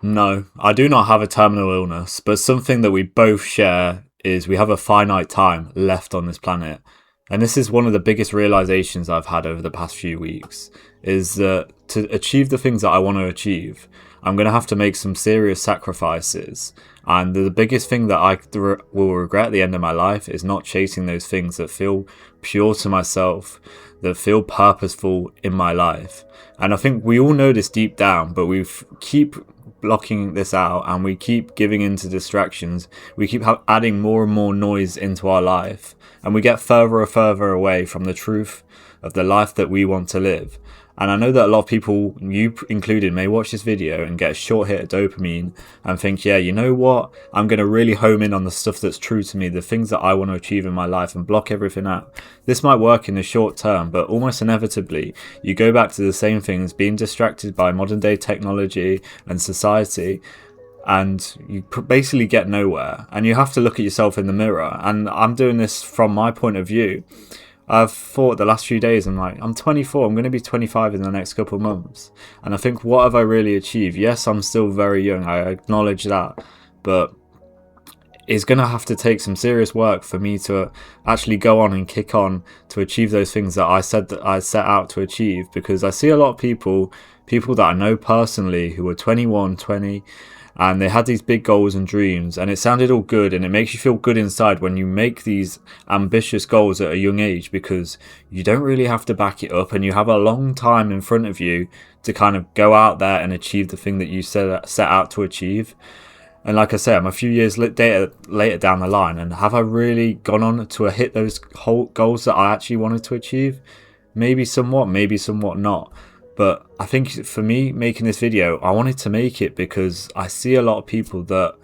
No, I do not have a terminal illness, but something that we both share is we have a finite time left on this planet. And this is one of the biggest realizations I've had over the past few weeks is that to achieve the things that I want to achieve, I'm going to have to make some serious sacrifices. And the biggest thing that will regret at the end of my life is not chasing those things that feel pure to myself, that feel purposeful in my life. And I think we all know this deep down, but keep blocking this out and we keep giving into distractions. We keep adding more and more noise into our life, and we get further and further away from the truth of the life that we want to live. And I know that a lot of people, you included, may watch this video and get a short hit of dopamine and think, yeah, you know what? I'm going to really home in on the stuff that's true to me, the things that I want to achieve in my life, and block everything out. This might work in the short term, but almost inevitably, you go back to the same things, being distracted by modern day technology and society, and you basically get nowhere. And you have to look at yourself in the mirror. And I'm doing this from my point of view. I've thought the last few days, I'm like, I'm 24, I'm going to be 25 in the next couple of months. And I think, what have I really achieved? Yes, I'm still very young, I acknowledge that. But it's going to have to take some serious work for me to actually go on and kick on to achieve those things that I said that I set out to achieve. Because I see a lot of people that I know personally who are 21, 20, and they had these big goals and dreams, and it sounded all good, and it makes you feel good inside when you make these ambitious goals at a young age, because you don't really have to back it up and you have a long time in front of you to kind of go out there and achieve the thing that you set out to achieve. And like I say, I'm a few years later down the line, and have I really gone on to hit those whole goals that I actually wanted to achieve? Maybe somewhat not. But I think for me, making this video, I wanted to make it because I see a lot of people that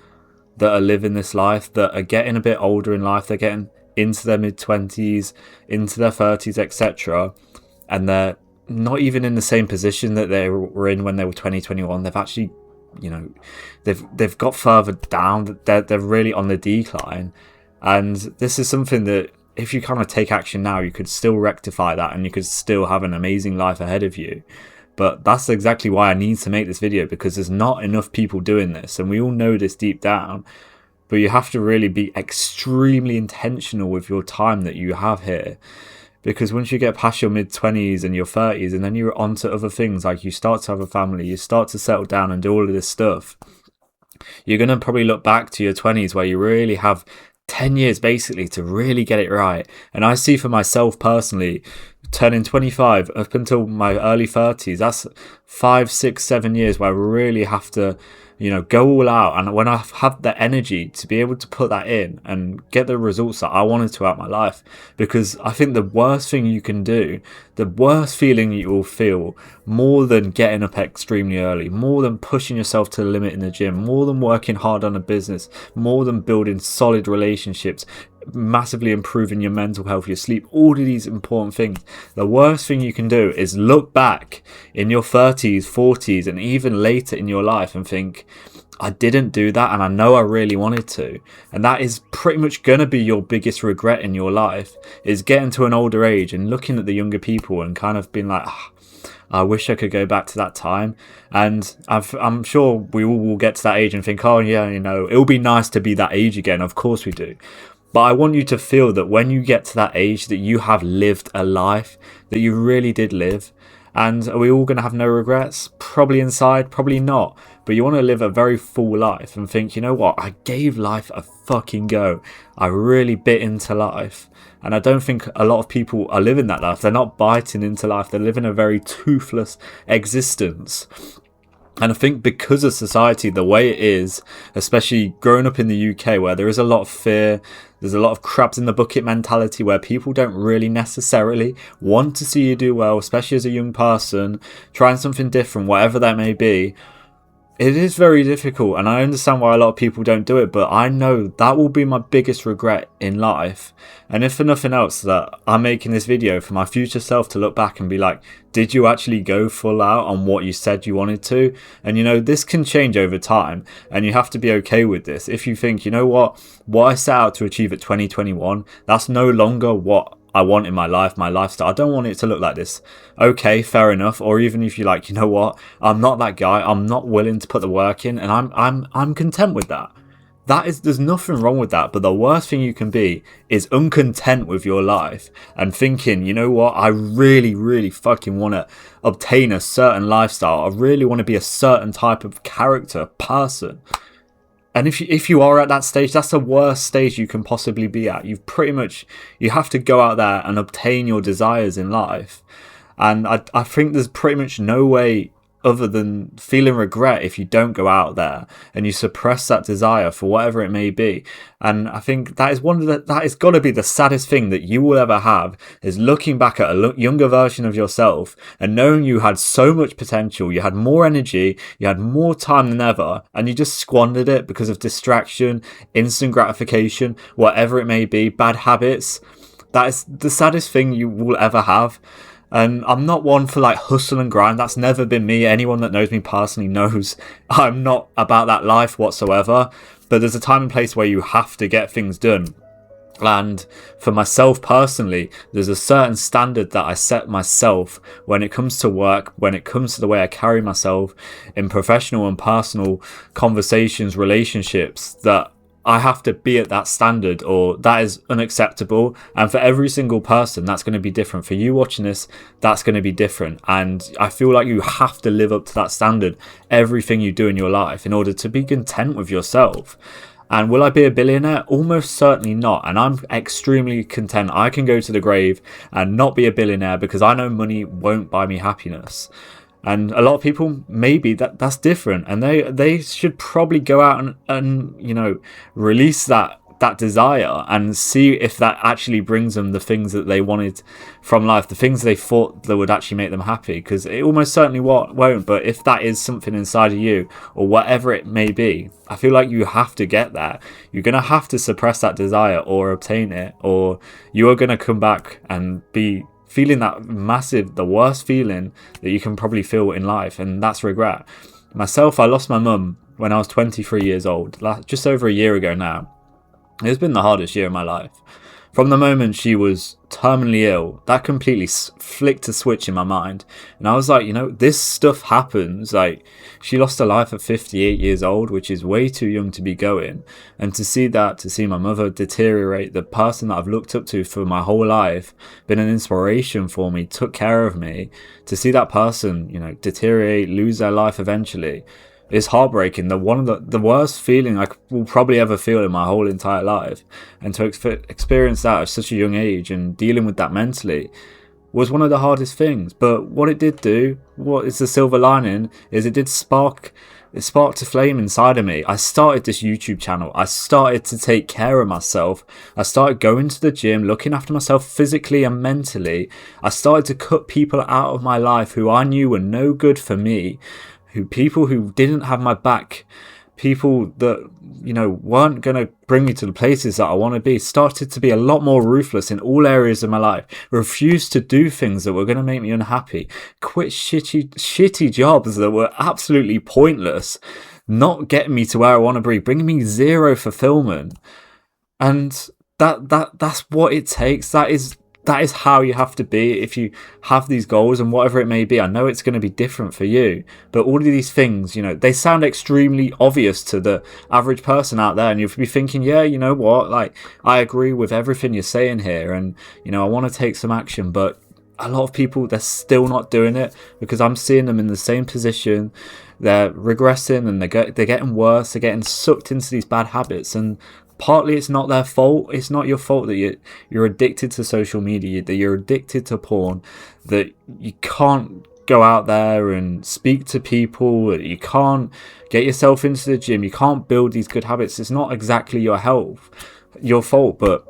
are living this life, that are getting a bit older in life. They're getting into their mid-20s, into their 30s, etc. And they're not even in the same position that they were in when they were 20, 21. They've actually, they've got further down. They're really on the decline. And this is something that, if you kind of take action now, you could still rectify that and you could still have an amazing life ahead of you. But that's exactly why I need to make this video, because there's not enough people doing this, and we all know this deep down. But you have to really be extremely intentional with your time that you have here, because once you get past your mid-20s and your 30s, and then you're on to other things, like you start to have a family, you start to settle down and do all of this stuff, you're going to probably look back to your 20s where you really have 10 years basically to really get it right. And I see for myself personally, turning 25 up until my early 30s, that's 5, 6, 7 years where I really have to, go all out. And when I've had the energy to be able to put that in and get the results that I wanted to out my life, because I think the worst thing you can do, the worst feeling you will feel, more than getting up extremely early, more than pushing yourself to the limit in the gym, more than working hard on a business, more than building solid relationships, massively improving your mental health, your sleep, all of these important things. The worst thing you can do is look back in your 30s, 40s, and even later in your life and think, I didn't do that, and I know I really wanted to. And that is pretty much going to be your biggest regret in your life, is getting to an older age and looking at the younger people and kind of being like, I wish I could go back to that time. And I'm sure we all will get to that age and think, oh yeah, it'll be nice to be that age again. Of course we do. But I want you to feel that when you get to that age, that you have lived a life, that you really did live. And are we all going to have no regrets? Probably inside, probably not. But you want to live a very full life and think, you know what? I gave life a fucking go. I really bit into life. And I don't think a lot of people are living that life. They're not biting into life. They're living a very toothless existence. And I think because of society, the way it is, especially growing up in the UK, where there is a lot of fear, there's a lot of crabs in the bucket mentality, where people don't really necessarily want to see you do well, especially as a young person, trying something different, whatever that may be. It is very difficult, and I understand why a lot of people don't do it, but I know that will be my biggest regret in life. And if for nothing else, that I'm making this video for my future self to look back and be like, did you actually go full out on what you said you wanted to? And this can change over time, and you have to be okay with this. If you think, what I set out to achieve at 2021, that's no longer what I want in my life, my lifestyle. I don't want it to look like this. Okay, fair enough. Or even if you're like, you know what, I'm not that guy. I'm not willing to put the work in, and I'm content with that. There's nothing wrong with that. But the worst thing you can be is uncontent with your life and thinking, you know what, I really, really fucking want to obtain a certain lifestyle. I really want to be a certain type of character, person. And if you are at that stage, that's the worst stage you can possibly be at. You have to go out there and obtain your desires in life. And I think there's pretty much no way other than feeling regret if you don't go out there and you suppress that desire for whatever it may be. And I think that is that has got to be the saddest thing that you will ever have, is looking back at a younger version of yourself and knowing you had so much potential, you had more energy, you had more time than ever, and you just squandered it because of distraction, instant gratification, whatever it may be, bad habits. That is the saddest thing you will ever have. And I'm not one for like hustle and grind. That's never been me. Anyone that knows me personally knows I'm not about that life whatsoever. But there's a time and place where you have to get things done. And for myself personally, there's a certain standard that I set myself when it comes to work, when it comes to the way I carry myself in professional and personal conversations, relationships, that I have to be at that standard, or that is unacceptable. And for every single person, that's going to be different. For you watching this, that's going to be different. And I feel like you have to live up to that standard, everything you do in your life, in order to be content with yourself. And will I be a billionaire? Almost certainly not. And I'm extremely content. I can go to the grave and not be a billionaire because I know money won't buy me happiness. And a lot of people, maybe that's different, and they should probably go out and you know, release that desire and see if that actually brings them the things that they wanted from life, the things they thought that would actually make them happy, because it almost certainly won't. But if that is something inside of you, or whatever it may be, I feel like you have to get that. You're going to have to suppress that desire or obtain it, or you are going to come back and be feeling the worst feeling that you can probably feel in life, and that's regret. Myself, I lost my mum when I was 23 years old, just over a year ago now. It's been the hardest year of my life. From the moment she was terminally ill, that completely flicked a switch in my mind. And I was like, you know, this stuff happens. Like, she lost her life at 58 years old, which is way too young to be going. And to see my mother deteriorate, the person that I've looked up to for my whole life, been an inspiration for me, took care of me, to see that person, you know, deteriorate, lose their life eventually, is heartbreaking. One of the worst feeling I will probably ever feel in my whole entire life. And to experience that at such a young age and dealing with that mentally was one of the hardest things. But what it did do, what is the silver lining, is it sparked a flame inside of me. I started this YouTube channel. I started to take care of myself. I started going to the gym, looking after myself physically and mentally. I started to cut people out of my life who I knew were no good for me, people who didn't have my back, people that, you know, weren't going to bring me to the places that I want to be. Started to be a lot more ruthless in all areas of my life. Refused to do things that were going to make me unhappy. Quit shitty jobs that were absolutely pointless, not getting me to where I want to be, bringing me zero fulfillment. And that's what it takes. That is how you have to be if you have these goals, and whatever it may be. I know it's going to be different for you, but all of these things, you know, they sound extremely obvious to the average person out there, and you'll be thinking, yeah, you know what, like, I agree with everything you're saying here, and, you know, I want to take some action. But a lot of people, they're still not doing it, because I'm seeing them in the same position. They're regressing, and they're getting worse. They're getting sucked into these bad habits, and partly it's not their fault. It's not your fault that you're addicted to social media, that you're addicted to porn, that you can't go out there and speak to people, that you can't get yourself into the gym, you can't build these good habits. It's not exactly your fault, but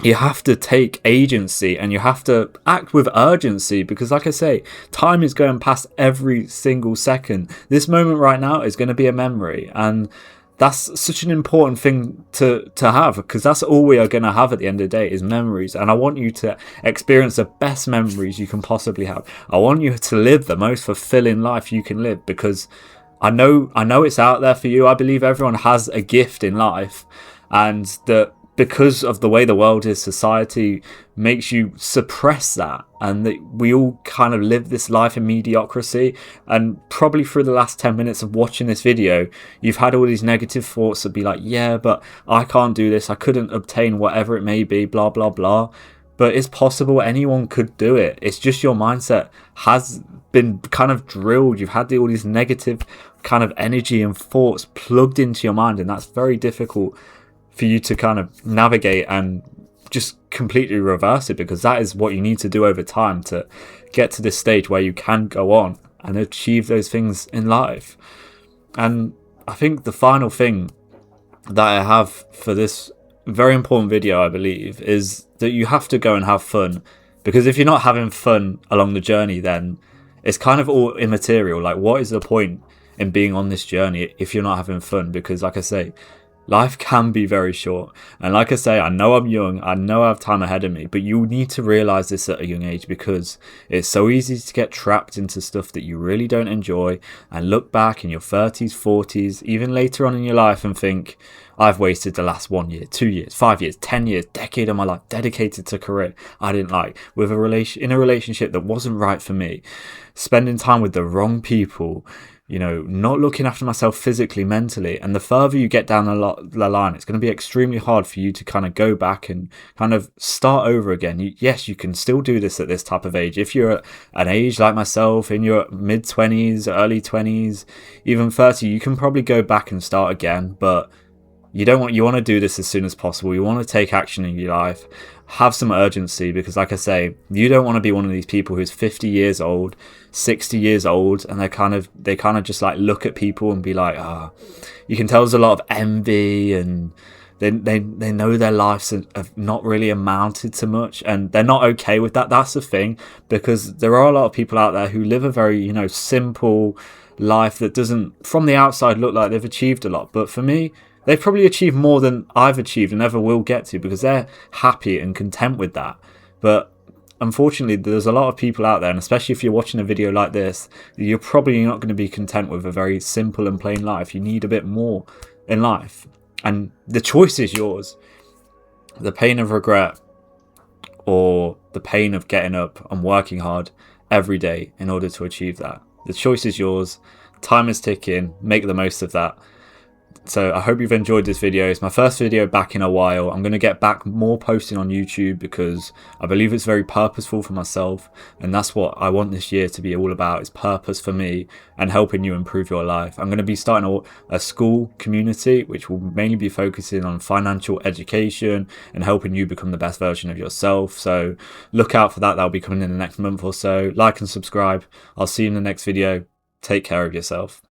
you have to take agency and you have to act with urgency, because, like I say, time is going past every single second. This moment right now is going to be a memory, and that's such an important thing to have, because that's all we are going to have at the end of the day is memories. And I want you to experience the best memories you can possibly have. I want you to live the most fulfilling life you can live, because I know it's out there for you. I believe everyone has a gift in life, and that because of the way the world is, society makes you suppress that, and that we all kind of live this life in mediocrity. And probably through the last 10 minutes of watching this video, you've had all these negative thoughts that be like, yeah, but I can't do this, I couldn't obtain whatever it may be, blah blah blah. But it's possible, anyone could do it. It's just your mindset has been kind of drilled. You've had all these negative kind of energy and thoughts plugged into your mind, and that's very difficult for you to kind of navigate and just completely reverse it, because that is what you need to do over time to get to this stage where you can go on and achieve those things in life. And I think the final thing that I have for this very important video, I believe, is that you have to go and have fun, because if you're not having fun along the journey, then it's kind of all immaterial. Like, what is the point in being on this journey if you're not having fun? Because like I say, life can be very short. And like I say, I know I'm young, I know I have time ahead of me, but you need to realize this at a young age, because it's so easy to get trapped into stuff that you really don't enjoy and look back in your 30s, 40s, even later on in your life and think, I've wasted the last 1 year, 2 years, 5 years, 10 years, decade of my life dedicated to a career I didn't like, with in a relationship that wasn't right for me, spending time with the wrong people, you know, not looking after myself physically, mentally. And the further you get down the line, it's going to be extremely hard for you to kind of go back and kind of start over again. Yes, you can still do this at this type of age. If you're at an age like myself, in your mid-20s, early 20s, even 30, you can probably go back and start again. But you want to do this as soon as possible. You want to take action in your life, have some urgency, because like I say, you don't want to be one of these people who's 50 years old, 60 years old, and they kind of just like look at people and be like, you can tell there's a lot of envy, and they know their lives have not really amounted to much, and they're not okay with that. That's the thing, because there are a lot of people out there who live a very, you know, simple life that doesn't from the outside look like they've achieved a lot. But for me, they've probably achieved more than I've achieved and ever will get to, because they're happy and content with that. But unfortunately, there's a lot of people out there, and especially if you're watching a video like this, you're probably not going to be content with a very simple and plain life. You need a bit more in life. And the choice is yours. The pain of regret, or the pain of getting up and working hard every day in order to achieve that. The choice is yours. Time is ticking. Make the most of that. So I hope you've enjoyed this video. It's my first video back in a while. I'm going to get back more posting on YouTube, because I believe it's very purposeful for myself, and that's what I want this year to be all about, is purpose for me and helping you improve your life. I'm going to be starting a Skool community, which will mainly be focusing on financial education and helping you become the best version of yourself. So look out for that. That'll be coming in the next month or so. Like and subscribe. I'll see you in the next video. Take care of yourself.